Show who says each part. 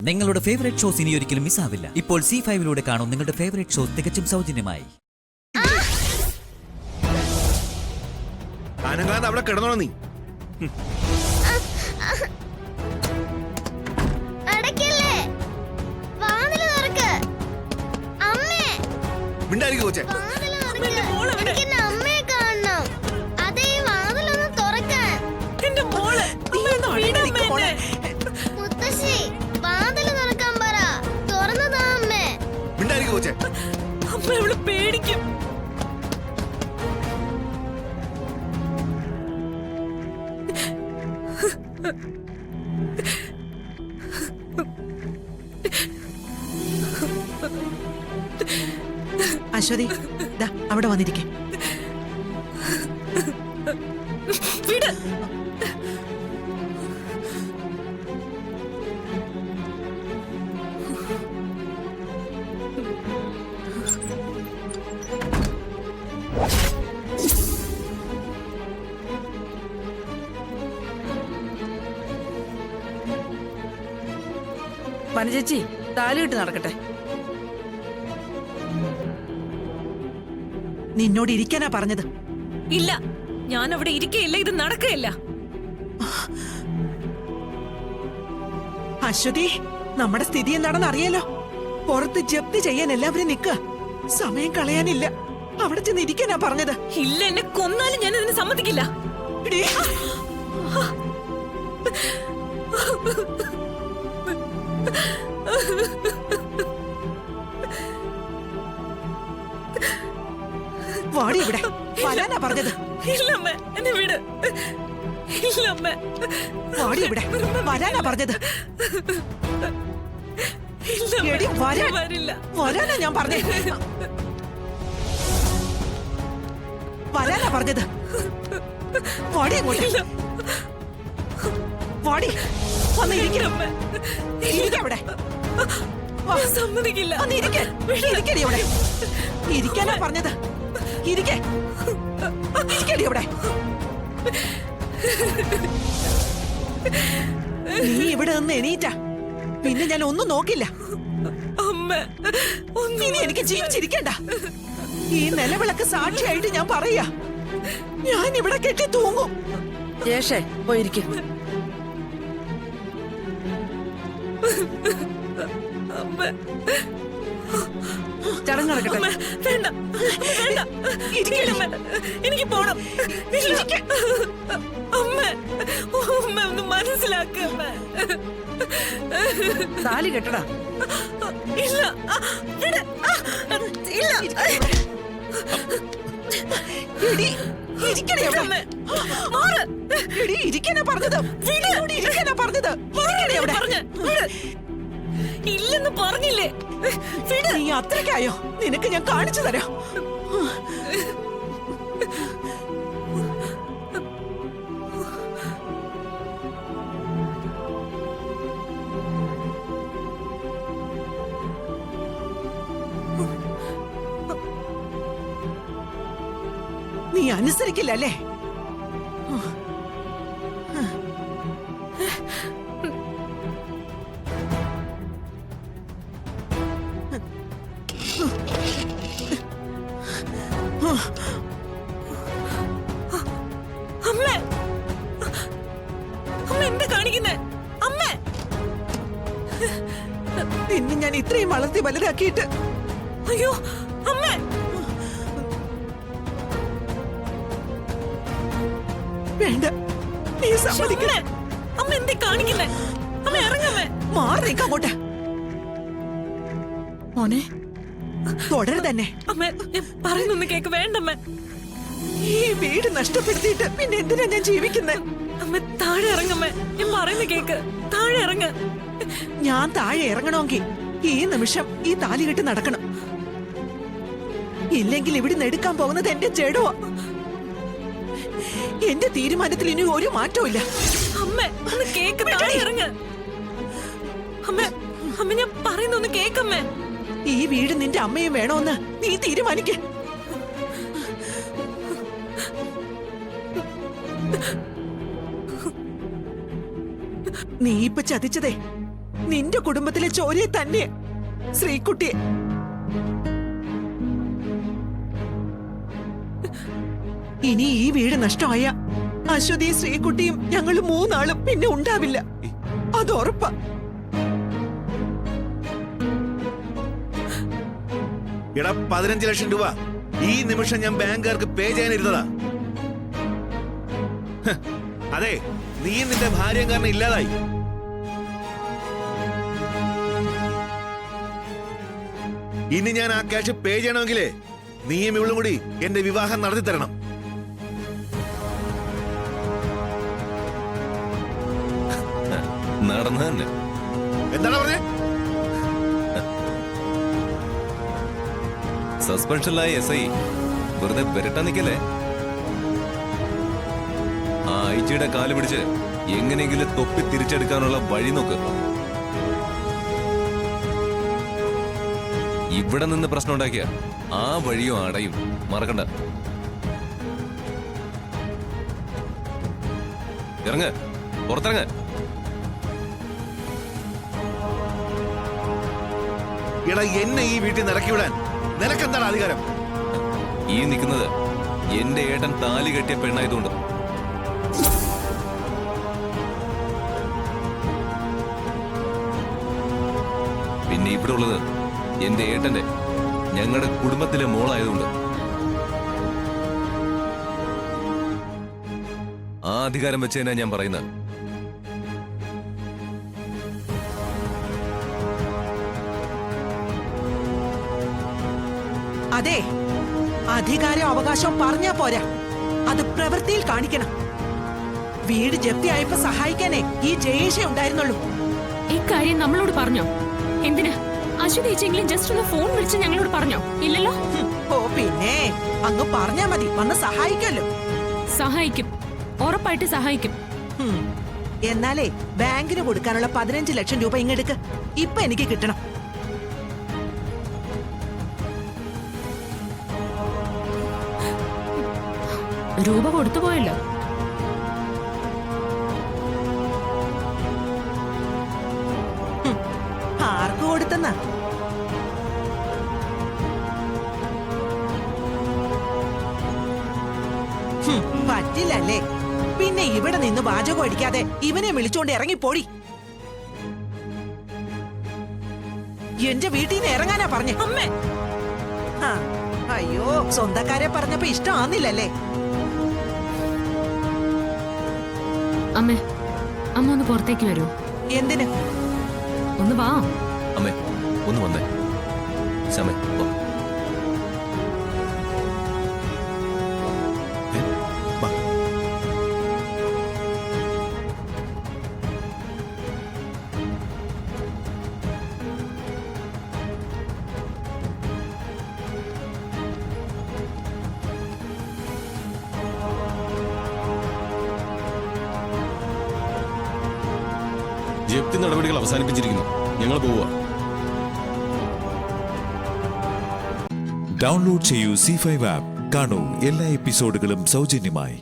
Speaker 1: നിങ്ങളുടെ favourite shows ഇനി ഒരിക്കലും മിസ്സാവില്ല. ഇപ്പോൾ C5 കാണും നിങ്ങളുടെ ഫേവറേറ്റ് ഷോസ് തികച്ചും സൗജന്യമായി.
Speaker 2: അവിടെ കിടന്നോ നീ? മിണ്ടായിരിക്കും കൊച്ചേ. മിണ്ടായിരിക്കും കൊച്ചേ.
Speaker 3: അമ്മ അവള് പേടിക്കും.
Speaker 4: അശ്വതി ദാ അവിടെ വന്നിരിക്കെ.
Speaker 3: വനചേച്ചി താലിയിട്ട് നടക്കട്ടെ.
Speaker 4: നിന്നോട് ഇരിക്കാനാ പറഞ്ഞത്.
Speaker 3: ഇല്ല, ഞാൻ അവിടെ ഇരിക്കയില്ല, ഇത് നടക്കയില്ല.
Speaker 4: അശ്വതി, നമ്മുടെ സ്ഥിതി എന്താണെന്ന് അറിയാലോ. പുറത്ത് ജപ്തി ചെയ്യാൻ എല്ലാവരും നിക്ക. സമയം കളയാനില്ല. അവിടെ ചെന്ന് ഇരിക്കാനാ പറഞ്ഞത്.
Speaker 3: ഇല്ല, എന്നെ കൊന്നാലും ഞാൻ ഇതിന് സമ്മതിക്കില്ല.
Speaker 4: എടീ, വാടി ഇവിടെ വരാനാ പറഞ്ഞത്.
Speaker 3: ഇല്ലമ്മ, എന്നെ വിട്. ഇല്ലമ്മ,
Speaker 4: വാടി ഇവിടെ വരാനാ പറഞ്ഞത്. എടി,
Speaker 3: വരില്ല.
Speaker 4: വരാനാ ഞാൻ പറഞ്ഞേ. വരാനാ പറഞ്ഞത്. വാടി അങ്ങോട്ട്. വാടി വന്ന് ഇരിക്കണമ്മ. ഇരിക്കവിടെ.
Speaker 3: സമ്മതിക്കില്ല.
Speaker 4: ഇരിക്കടി അവിടെ. ഇരിക്കാനാ പറഞ്ഞത്. ഇരിക്കടി അവിടെ. നീ ഇവിടെ നിന്ന് എണീറ്റാ പിന്നെ ഞാൻ ഒന്നും നോക്കില്ല.
Speaker 3: അമ്മ,
Speaker 4: ഇനി എനിക്ക് ജീവിച്ചിരിക്കണ്ട. ഈ നിലവിളക്ക് സാക്ഷിയായിട്ട് ഞാൻ പറയാ, ഞാൻ ഇവിടെ കെട്ടി തൂങ്ങും.
Speaker 3: ജേഷേ പോയിരിക്കും. ചടങ്ങ് നടക്കട്ടെ. വേണ്ട, വേണ്ട, എനിക്ക് പോണം. അമ്മ, അമ്മ ഒന്ന് മനസ്സിലാക്ക. താലി കെട്ടടാ. ഇല്ല, ഇല്ല.
Speaker 4: ഇരിക്കാനാ പറഞ്ഞത്. ഇരിക്കാനാ പറഞ്ഞത്.
Speaker 3: ഇല്ലെന്ന് പറഞ്ഞില്ലേ?
Speaker 4: നീ അത്രയ്ക്കായോ? നിനക്ക് ഞാൻ കാണിച്ചു തരാം. നീ അനുസരിക്കില്ല അല്ലേ?
Speaker 3: അമ്മ, അമ്മ എന്താ കാണിക്കുന്നേ? അമ്മ,
Speaker 4: നിന്നെ ഞാൻ ഇത്രയും വളർത്തി വലുതാക്കിയിട്ട്.
Speaker 3: അയ്യോ അമ്മ,
Speaker 4: വേണ്ട, നീ സമ്മതിക്കണേ.
Speaker 3: അമ്മ എന്താ കാണിക്കുന്നേ? അമ്മ ഇറങ്ങമ്മേ.
Speaker 4: മാറി അങ്ങോട്ട്.
Speaker 3: മോനെ
Speaker 4: തുടരു തന്നെ.
Speaker 3: അമ്മ, ഞാൻ പറയുന്നൊന്ന് കേക്ക്. വേണ്ടമ്മ,
Speaker 4: ഈ വീട് നഷ്ടപ്പെടുത്തിയിട്ട് പിന്നെ എന്തിനാ ഞാൻ ജീവിക്കുന്നത്?
Speaker 3: അമ്മ താഴെ ഇറങ്ങമ്മേ. ഞാൻ പറയുന്ന കേക്ക്. താഴെ ഇറങ്ങ.
Speaker 4: ഞാൻ താഴെ ഇറങ്ങണമെങ്കിൽ ഈ നിമിഷം ഈ താലി കെട്ടി നടക്കണം. ഇല്ലെങ്കിൽ ഇവിടുന്ന് എടുക്കാൻ പോകുന്നത് എന്റെ ചെടുവാ. എന്റെ തീരുമാനത്തിൽ ഇനി ഒരു മാറ്റവും ഇല്ല.
Speaker 3: അമ്മ ഒന്ന് കേക്ക്. താഴെ ഇറങ്ങ. അമ്മ, അമ്മ ഞാൻ പറയുന്നൊന്ന് കേക്കമ്മേ.
Speaker 4: ഈ വീട് നിന്റെ അമ്മയും വേണോന്ന് നീ തീരുമാനിക്ക. നീ ഇപ്പൊ ചതിച്ചതേ നിന്റെ കുടുംബത്തിലെ ചോരയെ തന്നെ ശ്രീകുട്ടിയെ. ഇനി ഈ വീട് നഷ്ടമായ അശ്വതിയും ശ്രീകുട്ടിയും ഞങ്ങൾ മൂന്നാളും പിന്നെ ഉണ്ടാവില്ല. അത് ഉറപ്പാ.
Speaker 2: എടാ 15 ലക്ഷം രൂപ ഈ നിമിഷം ഞാൻ ബാങ്കുകാർക്ക് പേ ചെയ്യാനിരുന്നതാ. ഹ്, അതെ, നീ നിന്റെ ഭാര്യയും കാരണം ഇല്ലാതായി. ഇനി ഞാൻ ആ ക്യാഷ് പേ ചെയ്യണമെങ്കിലേ നീയും ഇവളും കൂടി എന്റെ വിവാഹം നടത്തി തരണം.
Speaker 5: നടന്നു തന്നെ.
Speaker 2: എന്താണ് പറഞ്ഞേ?
Speaker 5: സസ്പെൻഷനിലായ SI വെറുതെ വിരട്ടാൻ നിൽക്കല്ലേ. ആ ഐജിയുടെ കാല് പിടിച്ച് എങ്ങനെയെങ്കിലും തൊപ്പി തിരിച്ചെടുക്കാനുള്ള വഴി നോക്ക്. ഇവിടെ നിന്ന് പ്രശ്നം ഉണ്ടാക്കിയ ആ വഴിയും അടയും, മറക്കണ്ട. ഇറങ്ങ്, പുറത്തിറങ്ങ.
Speaker 2: എടാ, എന്നെ ഈ വീട്ടിൽ നിന്ന് ഇറക്കി വിടാൻ നിനക്കെന്താണ് അധികാരം?
Speaker 5: ഈ നിൽക്കുന്നത് എന്റെ ഏട്ടൻ താലി കെട്ടിയ പെണ്ണായതുകൊണ്ട്. പിന്നെ ഇവിടെ ഉള്ളത് എന്റെ ഏട്ടന്റെ, ഞങ്ങളുടെ കുടുംബത്തിലെ മോളായതുകൊണ്ട്. ആ അധികാരം വെച്ച് തന്നെ ഞാൻ പറയുന്നത്.
Speaker 4: അതെ, അധികാരം അവകാശവും പറഞ്ഞാ പോരാ, അത് പ്രവൃത്തിയിൽ കാണിക്കണം. വീട് ജപ്തിയായപ്പോ സഹായിക്കാനേ ഈ ജയേഷേ ഉണ്ടായിരുന്നുള്ളൂ.
Speaker 3: ഇക്കാര്യം നമ്മളോട് പറഞ്ഞോ? എന്തിനാ? അശ്വതി ചേച്ചെങ്കിലും ജസ്റ്റ് ഒന്ന് ഫോൺ വിളിച്ച് ഞങ്ങളോട് പറഞ്ഞോ? ഇല്ലല്ലോ.
Speaker 4: ഓ പിന്നെ അങ്ങ് പറഞ്ഞാ മതി, വന്ന് സഹായിക്കല്ലോ.
Speaker 3: സഹായിക്കും, ഉറപ്പായിട്ട് സഹായിക്കും.
Speaker 4: എന്നാലേ ബാങ്കിന് കൊടുക്കാനുള്ള 15 ലക്ഷം രൂപ ഇങ്ങെടുക്ക്. ഇപ്പൊ എനിക്ക് കിട്ടണം.
Speaker 3: രൂപ കൊടുത്തു പോയല്ലോ.
Speaker 4: ആർക്ക് കൊടുത്തെന്നാ? പറ്റില്ലല്ലേ? പിന്നെ ഇവിടെ നിന്ന് വാചകം അടിക്കാതെ ഇവനെ വിളിച്ചോണ്ട് ഇറങ്ങിപ്പോടി. എന്റെ വീട്ടിൽ നിന്ന് ഇറങ്ങാനാ പറഞ്ഞേ.
Speaker 3: അമ്മേ,
Speaker 4: അയ്യോ, സ്വന്തക്കാരെ പറഞ്ഞപ്പോ ഇഷ്ടമാന്നില്ലല്ലേ?
Speaker 3: അമ്മേ, അമ്മ ഒന്ന് പുറത്തേക്ക് വരൂ.
Speaker 4: എന്തിന്?
Speaker 3: ഒന്ന് വാ.
Speaker 5: അമ്മേ, ഒന്ന് വന്നേ. സമയ
Speaker 6: ജപ്തി നടപടികൾ അവസാനിപ്പിച്ചിരിക്കുന്നു. ഞങ്ങൾ പോവുക.
Speaker 7: ഡൗൺലോഡ് ചെയ്യൂ C5 ആപ്പ്. കാണൂ എല്ലാ എപ്പിസോഡുകളും സൗജന്യമായി.